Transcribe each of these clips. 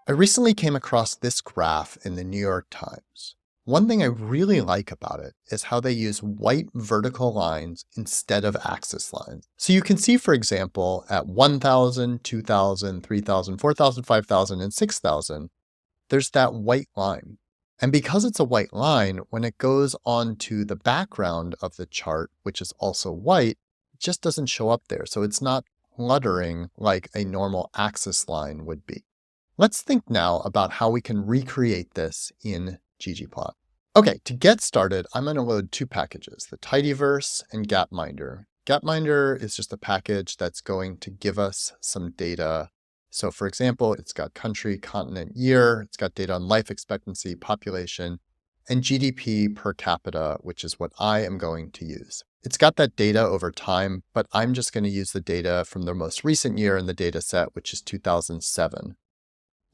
I recently came across this graph in the New York Times. One thing I really like about it is how they use white vertical lines instead of axis lines. So you can see, for example, at 1,000, 2,000, 3,000, 4,000, 5,000, and 6,000, there's that white line. And because it's a white line, when it goes onto the background of the chart, which is also white, it just doesn't show up there. So it's not cluttering like a normal axis line would be. Let's think now about how we can recreate this in ggplot. Okay, to get started, I'm going to load two packages, the tidyverse and gapminder. Gapminder is just a package that's going to give us some data. So for example, it's got country, continent, year, it's got data on life expectancy, population, and GDP per capita, which is what I am going to use. It's got that data over time, but I'm just going to use the data from the most recent year in the data set, which is 2007.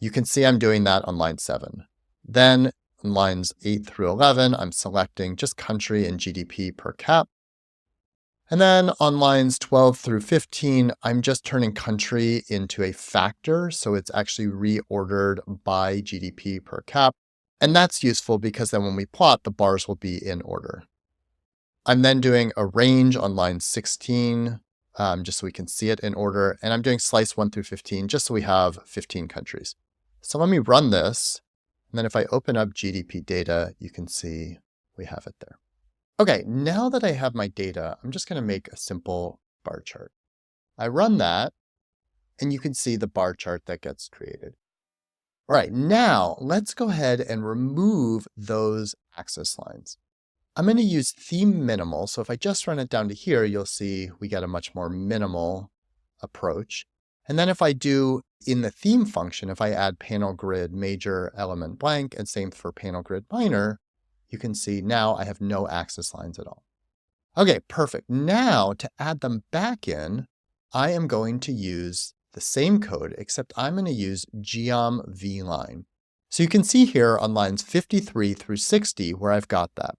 You can see I'm doing that on line 7. Then on lines 8 through 11, I'm selecting just country and GDP per cap. And then on lines 12 through 15, I'm just turning country into a factor. So it's actually reordered by GDP per cap. And that's useful because then when we plot, the bars will be in order. I'm then doing a range on line 16, just so we can see it in order. And I'm doing slice 1 through 15, just so we have 15 countries. So let me run this, and then if I open up GDP data, you can see we have it there. Okay, now that I have my data, I'm just going to make a simple bar chart. I run that, and you can see the bar chart that gets created. All right, now let's go ahead and remove those axis lines. I'm going to use theme minimal, so if I just run it down to here, you'll see we get a much more minimal approach. And then if I do in the theme function, if I add panel grid major element blank and same for panel grid minor, you can see now I have no axis lines at all. Okay, perfect. Now to add them back in, I am going to use the same code, except I'm going to use geom vline. So you can see here on lines 53 through 60 where I've got that.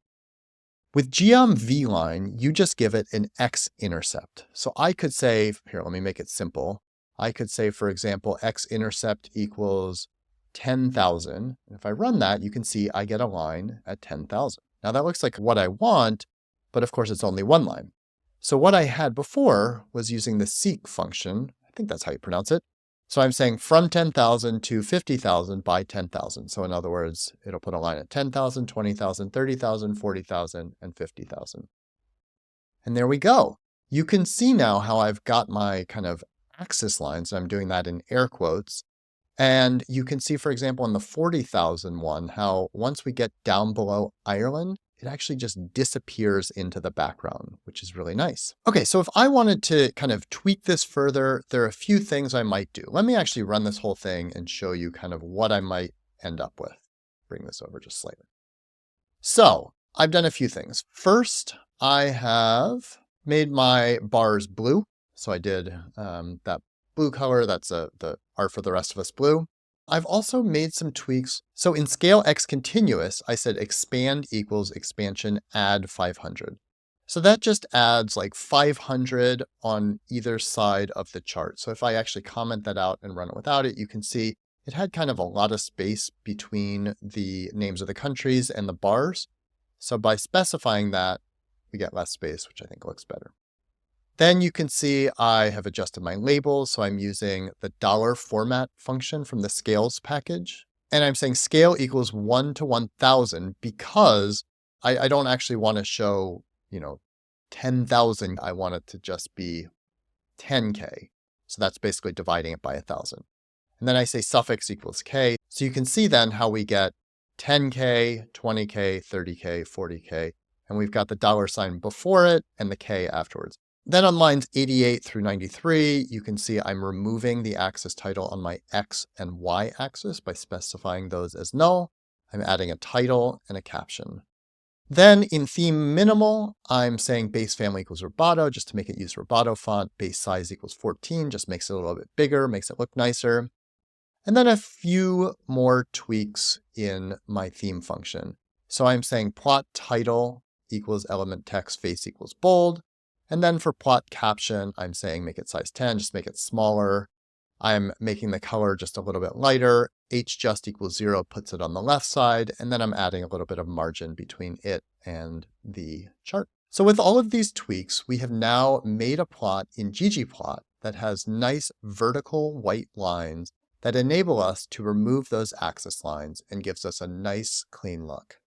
With geom vline, you just give it an x-intercept. So I could say, here, let me make it simple. I could say, for example, x-intercept equals 10,000. And if I run that, you can see I get a line at 10,000. Now that looks like what I want, but of course it's only one line. So what I had before was using the seek function. I think that's how you pronounce it. So I'm saying from 10,000 to 50,000 by 10,000. So in other words, it'll put a line at 10,000, 20,000, 30,000, 40,000, and 50,000. And there we go. You can see now how I've got my kind of axis lines. I'm doing that in air quotes. And you can see, for example, in the 40,000 one, how once we get down below Ireland, it actually just disappears into the background, which is really nice. Okay, so if I wanted to kind of tweak this further, there are a few things I might do. Let me actually run this whole thing and show you kind of what I might end up with. Bring this over just slightly. So I've done a few things. First, I have made my bars blue. So I did that blue color, that's the art for the rest of us blue. I've also made some tweaks. So in scale x continuous, I said expand equals expansion add 500. So that just adds like 500 on either side of the chart. So if I actually comment that out and run it without it, you can see it had kind of a lot of space between the names of the countries and the bars. So by specifying that, we get less space, which I think looks better. Then you can see I have adjusted my labels. So I'm using the $format function from the scales package. And I'm saying scale equals 1 to 1,000 because I don't actually want to show, 10,000. I want it to just be 10K. So that's basically dividing it by 1,000. And then I say suffix equals K. So you can see then how we get 10K, 20K, 30K, 40K. And we've got the $sign before it and the K afterwards. Then on lines 88 through 93, you can see I'm removing the axis title on my X and Y axis by specifying those as null. I'm adding a title and a caption. Then in theme minimal, I'm saying base family equals Roboto just to make it use Roboto font. Base size equals 14, just makes it a little bit bigger, makes it look nicer. And then a few more tweaks in my theme function. So I'm saying plot title equals element text face equals bold. And then for plot caption, I'm saying make it size 10, just make it smaller. I'm making the color just a little bit lighter. H just equals 0 puts it on the left side, and then I'm adding a little bit of margin between it and the chart. So with all of these tweaks, we have now made a plot in ggplot that has nice vertical white lines that enable us to remove those axis lines and gives us a nice clean look.